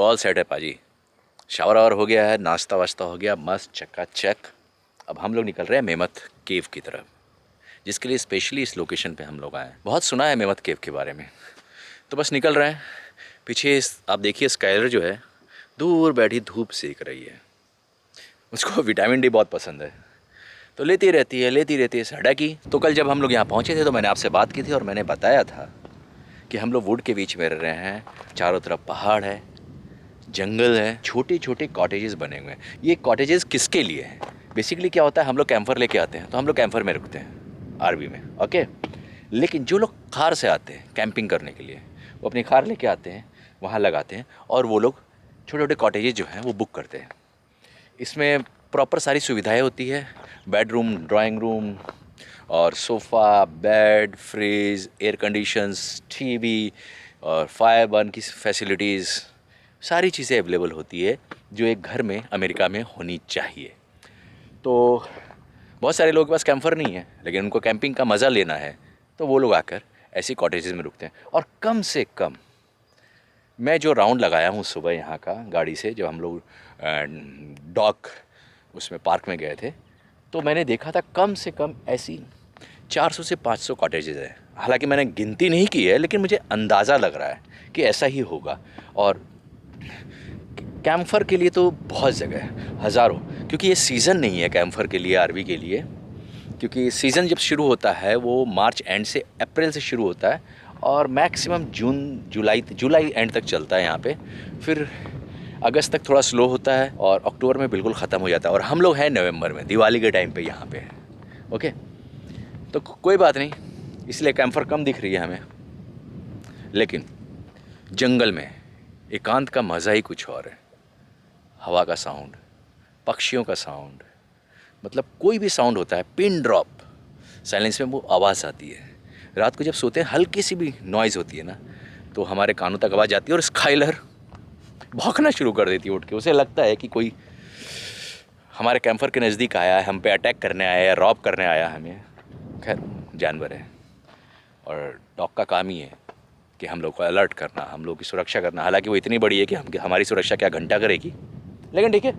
तो all set है पाजी, शावर आवर हो गया है, नाश्ता वाश्ता हो गया, मस्त चकाचक। अब हम लोग निकल रहे हैं मेमत केव की तरफ, जिसके लिए स्पेशली इस लोकेशन पे हम लोग आए हैं। बहुत सुना है मेमत केव के बारे में, तो बस निकल रहे हैं। पीछे आप देखिए स्काइलर जो है दूर बैठी धूप सेक रही है, उसको विटामिन डी बहुत पसंद है, तो लेती रहती है साडा की। तो कल जब हम लोग यहाँ पहुँचे थे तो मैंने आपसे बात की थी और मैंने बताया था कि हम लोग वुड के बीच में रह रहे हैं, चारों तरफ पहाड़ है, जंगल है, छोटे छोटे कॉटेजेस बने हुए हैं। ये कॉटेजेस किसके लिए हैं? बेसिकली क्या होता है, हम लोग कैंपर लेके आते हैं तो हम लोग कैंपर में रुकते हैं आरवी में, ओके। लेकिन जो लोग कार से आते हैं कैंपिंग करने के लिए, वो अपनी कार लेके आते हैं, वहाँ लगाते हैं और वो लोग छोटे छोटे कॉटेजेस जो हैं वो बुक करते हैं। इसमें प्रॉपर सारी सुविधाएं होती है, बेडरूम, ड्राइंग रूम और sofa, bed, fridge, air conditions, TV और फायर बर्न की फैसिलिटीज़, सारी चीज़ें अवेलेबल होती है जो एक घर में अमेरिका में होनी चाहिए। तो बहुत सारे लोगों के पास कैंपर नहीं है, लेकिन उनको कैंपिंग का मज़ा लेना है, तो वो लोग आकर ऐसी कॉटेजेस में रुकते हैं। और कम से कम मैं जो राउंड लगाया हूँ सुबह यहाँ का गाड़ी से, जब हम लोग डॉक उसमें पार्क में गए थे, तो मैंने देखा था कम से कम ऐसी 400 से 500 कॉटेजेस हैं। हालांकि मैंने गिनती नहीं की है, लेकिन मुझे अंदाज़ा लग रहा है कि ऐसा ही होगा। और कैंपर के लिए तो बहुत जगह है, हज़ारों, क्योंकि ये सीज़न नहीं है कैंपर के लिए, आरवी के लिए। क्योंकि सीज़न जब शुरू होता है वो मार्च एंड से अप्रैल से शुरू होता है और मैक्सिमम जुलाई एंड तक चलता है यहाँ पे। फिर अगस्त तक थोड़ा स्लो होता है और अक्टूबर में बिल्कुल ख़त्म हो जाता है। और हम लोग हैं नवंबर में, दिवाली के टाइम पे यहाँ पे है, ओके। तो कोई बात नहीं, इसलिए कैंपर कम दिख रही है हमें, लेकिन जंगल में एकांत का मज़ा ही कुछ और है। हवा का साउंड, पक्षियों का साउंड, मतलब कोई भी साउंड होता है, पिन ड्रॉप साइलेंस में वो आवाज़ आती है। रात को जब सोते हैं हल्की सी भी नॉइज़ होती है ना, तो हमारे कानों तक आवाज़ आती है और स्काइलर भौंकना शुरू कर देती है उठ के। उसे लगता है कि कोई हमारे कैंपर के नज़दीक आया है, हम पे अटैक करने आया है, रॉब करने आया है हमें। खैर जानवर है और डॉग का काम ही है कि हम लोग को अलर्ट करना, हम लोग की सुरक्षा करना। हालांकि वो इतनी बड़ी है कि हमारी सुरक्षा क्या घंटा करेगी, लेकिन ठीक है,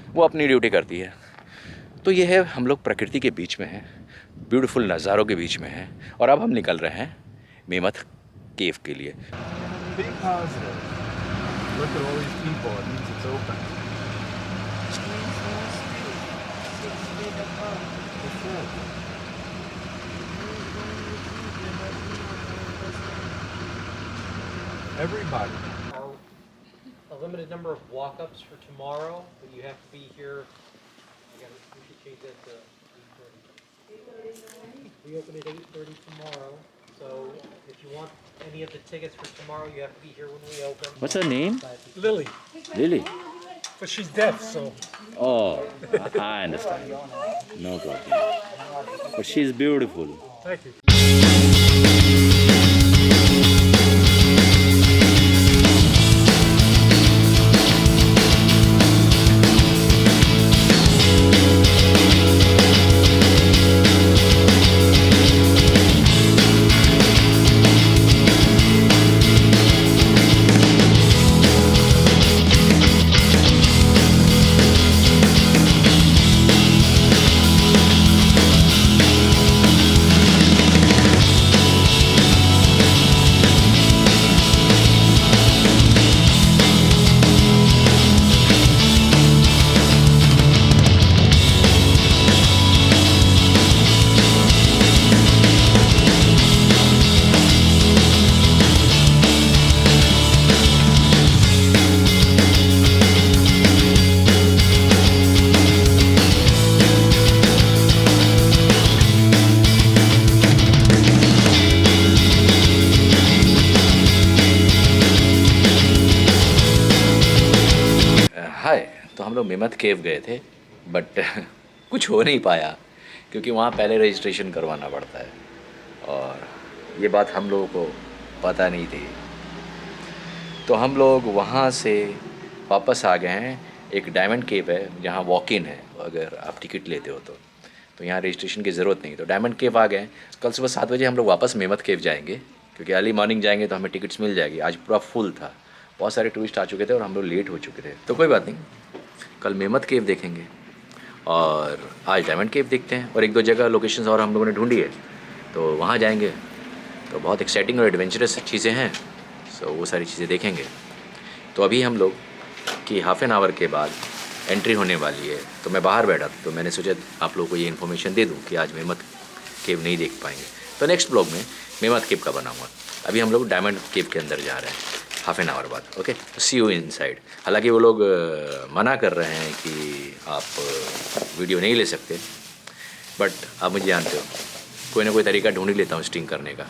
वो अपनी ड्यूटी करती है। तो ये है, हम लोग प्रकृति के बीच में हैं, ब्यूटीफुल नज़ारों के बीच में हैं, और अब हम निकल रहे हैं मेमत केव के लिए। Everybody. A limited number of walk-ups for tomorrow, but you have to be here. We should change that to 8:30. We open at 8:30 tomorrow, so if you want any of the tickets for tomorrow, you have to be here when we open. What's her name? Lily, Lily. but she's deaf, so Oh, I understand. No problem. But she's beautiful. thank you. हाय, तो हम लोग मेमत केव गए थे, but कुछ हो नहीं पाया क्योंकि वहाँ पहले रजिस्ट्रेशन करवाना पड़ता है और ये बात हम लोगों को पता नहीं थी। तो हम लोग वहाँ से वापस आ गए हैं। एक डायमंड केव है जहाँ वॉक इन है, अगर आप टिकट लेते हो तो यहाँ रजिस्ट्रेशन की ज़रूरत नहीं। तो डायमंड केव आ गए। कल सुबह 7 बजे हम लोग वापस मेमत केव जाएंगे क्योंकि अर्ली मॉर्निंग जाएंगे तो हमें टिकट्स मिल जाएगी। आज पूरा फुल था, बहुत सारे टूरिस्ट आ चुके थे और हम लोग लेट हो चुके थे, तो कोई बात नहीं, कल मेमत केव देखेंगे और आज डायमंड केव देखते हैं, और एक दो जगह लोकेशंस और हम लोगों ने ढूंढी है तो वहाँ जाएंगे। तो बहुत एक्साइटिंग और एडवेंचरस चीज़ें हैं, सो वो सारी चीज़ें देखेंगे। तो अभी हम लोग की हाफ एन आवर के बाद एंट्री होने वाली है, तो मैं बाहर बैठा था, तो मैंने सोचा आप लोगों को ये इन्फॉर्मेशन दे दूँ कि आज मेमत केव नहीं देख पाएंगे, तो नेक्स्ट ब्लॉग में मेमत केव का बनाऊँगा। अभी हम लोग डायमंड केव के अंदर जा रहे हैं हाफ एन आवर बाद। Okay, see you inside. हालांकि वो लोग मना कर रहे हैं कि आप वीडियो नहीं ले सकते, बट आप मुझे जानते हो, कोई ना कोई तरीका ढूंढ ही लेता हूँ स्टिंग करने का,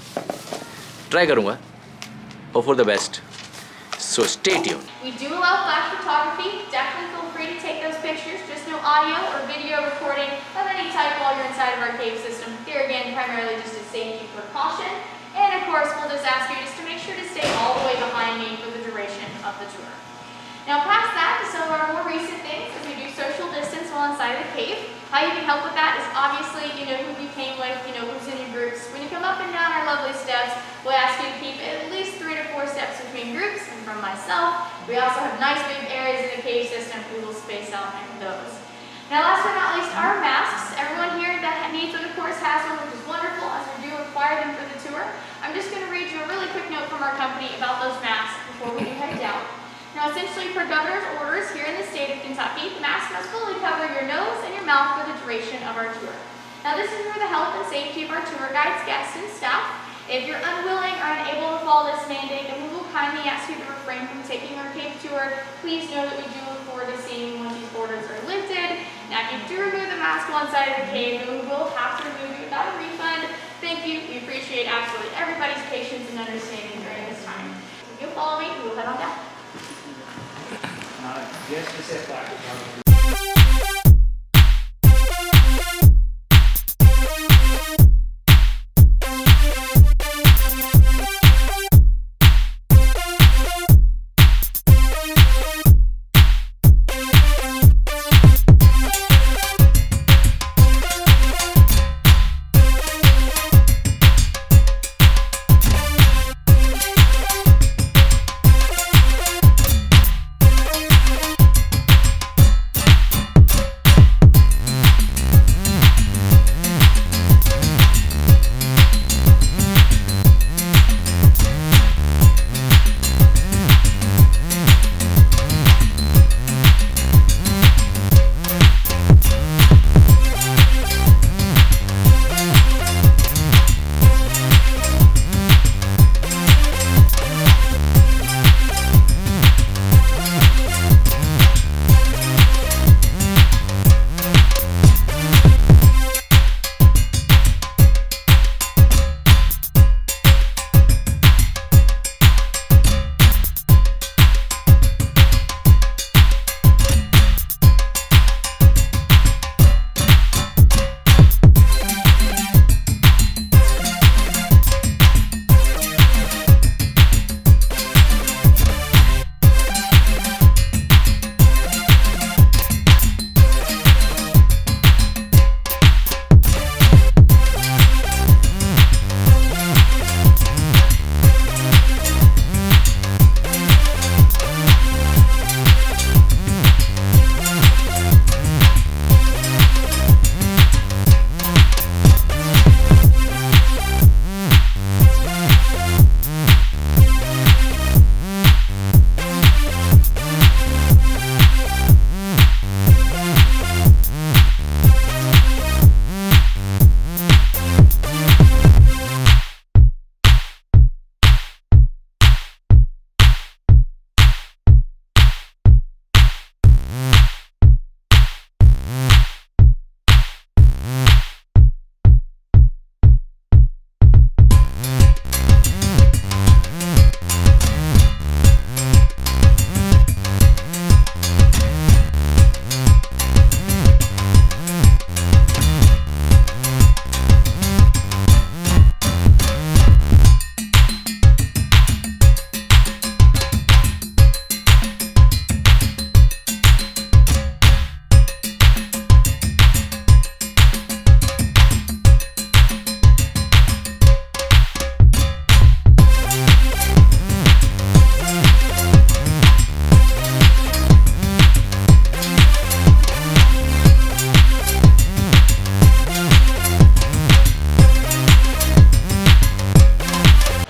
ट्राई करूँगा। Hope for the best, so stay tune. We do allow flash photography. Definitely feel free to take those pictures. Just no audio or video recording of any type while you're inside of our cave system. Here again, primarily just a safety precaution. And of course, we'll just ask you just to make sure to stay all the way behind me for the duration of the tour. Now past that, some of our more recent things is we do social distance while inside of the cave. How you can help with that is obviously, you know who you came with, you know who's in your groups. When you come up and down our lovely steps, we'll ask you to keep at least 3 to 4 steps between groups. And from myself, we also have nice big areas in the cave system. We will space out in those. Now last but not least, our masks. Everyone here that needs one, of course, has one, which is wonderful, as we do require them for the tour. I'm just going to read you a really quick note from our company about those masks before we do head down. Now essentially, per governor's orders here in the state of Kentucky, the mask must fully cover your nose and your mouth for the duration of our tour. Now this is for the health and safety of our tour guides, guests, and staff. If you're unwilling or unable to follow this mandate, then we will kindly ask you to refrain from taking our cave tour. Please know that we do look forward to seeing you once these orders are lifted. Now if you do remove the mask one side of the cave, then we will have to remove you without a refund. Thank you. We appreciate absolutely everybody's patience and understanding during this time. If you'll follow me, we will head on down. Yes, just sit back.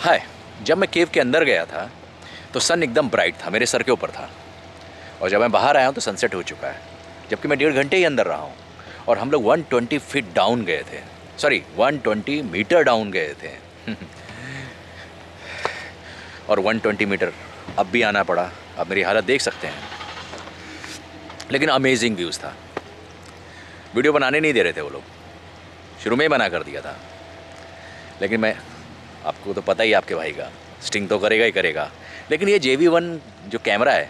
हाय, जब मैं केव के अंदर गया था तो सन एकदम bright था, मेरे सर के ऊपर था, और जब मैं बाहर आया हूँ तो सनसेट हो चुका है, जबकि मैं 1.5 घंटे ही अंदर रहा हूँ। और हम लोग 120 फीट डाउन गए थे, सॉरी 120 मीटर डाउन गए थे और 120 मीटर अब भी आना पड़ा। अब मेरी हालत देख सकते हैं, लेकिन अमेजिंग व्यूज़ था। वीडियो बनाने नहीं दे रहे थे वो लोग, शुरू में ही मना कर दिया था, लेकिन मैं, आपको तो पता ही आपके भाई का, स्टिंग तो करेगा ही करेगा। लेकिन ये JV1 जो कैमरा है,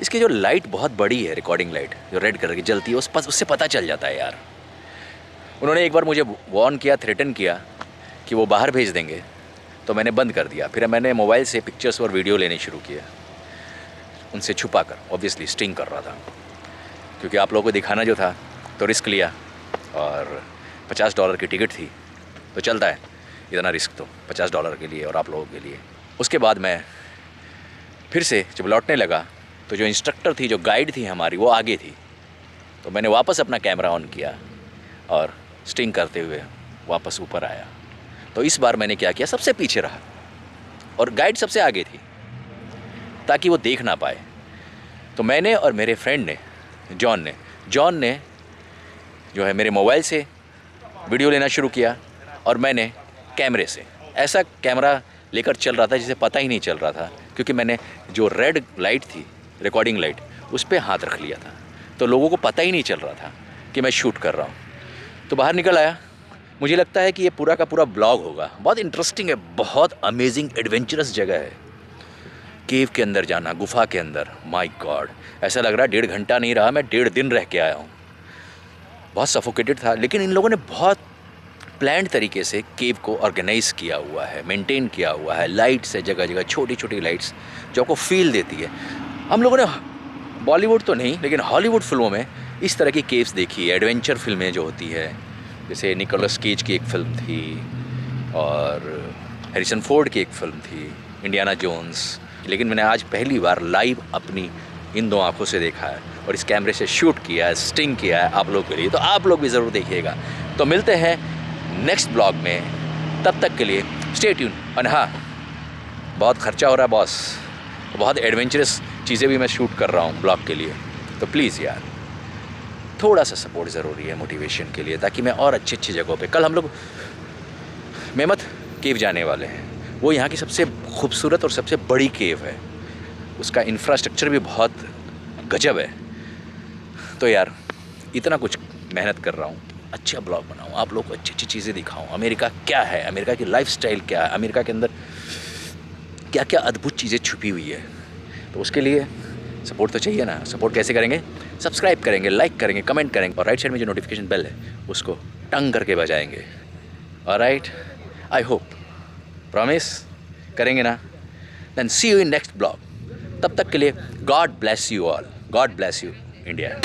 इसकी जो लाइट बहुत बड़ी है, रिकॉर्डिंग लाइट जो रेड कलर की जलती है, उससे पता चल जाता है यार। उन्होंने एक बार मुझे वार्न किया, थ्रेटन किया कि वो बाहर भेज देंगे, तो मैंने बंद कर दिया। फिर मैंने मोबाइल से पिक्चर्स और वीडियो लेने शुरू किए, उनसे छुपा कर, ऑब्वियसली स्टिंग कर रहा था, क्योंकि आप लोगों को दिखाना जो था, तो रिस्क लिया। और $50 की टिकट थी, तो चलता है इतना रिस्क तो $50 के लिए और आप लोगों के लिए। उसके बाद मैं फिर से जब लौटने लगा तो जो इंस्ट्रक्टर थी, जो गाइड थी हमारी, वो आगे थी, तो मैंने वापस अपना कैमरा ऑन किया और स्टिंग करते हुए वापस ऊपर आया। तो इस बार मैंने क्या किया, सबसे पीछे रहा और गाइड सबसे आगे थी, ताकि वो देख ना पाए। तो मैंने और मेरे फ्रेंड ने, जॉन ने जो है मेरे मोबाइल से वीडियो लेना शुरू किया और मैंने कैमरे से ऐसा कैमरा लेकर चल रहा था जिसे पता ही नहीं चल रहा था, क्योंकि मैंने जो रेड लाइट थी, रिकॉर्डिंग लाइट, उस पर हाथ रख लिया था, तो लोगों को पता ही नहीं चल रहा था कि मैं शूट कर रहा हूँ। तो बाहर निकल आया। मुझे लगता है कि ये पूरा का पूरा ब्लॉग होगा, बहुत इंटरेस्टिंग है, बहुत अमेजिंग एडवेंचरस जगह है। केव के अंदर जाना, गुफा के अंदर, माय गॉड, ऐसा लग रहा है 1.5 घंटा नहीं रहा, मैं 1.5 दिन रह के आया हूँ। बहुत सफोकेटेड था, लेकिन इन लोगों ने बहुत प्लान्ड तरीके से केव को ऑर्गेनाइज किया हुआ है, मेंटेन किया हुआ है। लाइट्स है जगह जगह, छोटी छोटी लाइट्स जो आपको फील देती है। हम लोगों ने बॉलीवुड तो नहीं, लेकिन हॉलीवुड फिल्मों में इस तरह की केव्स देखी है, एडवेंचर फिल्में जो होती है, जैसे निकोलस केज की एक फ़िल्म थी और हैरिसन फोर्ड की एक फ़िल्म थी, इंडियाना जोन्स। लेकिन मैंने आज पहली बार लाइव अपनी इन 2 आँखों से देखा है और इस कैमरे से शूट किया है, स्टिंग किया है आप लोग के लिए। तो आप लोग भी ज़रूर देखिएगा। तो मिलते हैं नेक्स्ट ब्लॉग में, तब तक के लिए स्टे ट्यून। और हाँ, बहुत खर्चा हो रहा है बॉस, बहुत एडवेंचरस चीज़ें भी मैं शूट कर रहा हूँ ब्लॉग के लिए, तो प्लीज़ यार थोड़ा सा सपोर्ट ज़रूरी है मोटिवेशन के लिए, ताकि मैं और अच्छी अच्छी जगहों पे, कल हम लोग मेमत केव जाने वाले हैं। वो यहाँ की सबसे खूबसूरत और सबसे बड़ी केव है, उसका इंफ्रास्ट्रक्चर भी बहुत गजब है। तो यार इतना कुछ मेहनत कर रहा हूँ, अच्छा ब्लॉग बनाऊँ, आप लोग को अच्छी अच्छी चीज़ें दिखाऊँ, अमेरिका क्या है, अमेरिका की लाइफस्टाइल क्या है, अमेरिका के अंदर क्या क्या अद्भुत चीज़ें छुपी हुई है। तो उसके लिए सपोर्ट तो चाहिए ना। सपोर्ट कैसे करेंगे? सब्सक्राइब करेंगे, लाइक करेंगे, कमेंट करेंगे और राइट साइड में जो नोटिफिकेशन बेल है उसको टंग करके बजाएंगे। ऑलराइट, आई होप, प्रॉमिस करेंगे ना? Then see you in next blog. तब तक के लिए God bless you all, God bless you India.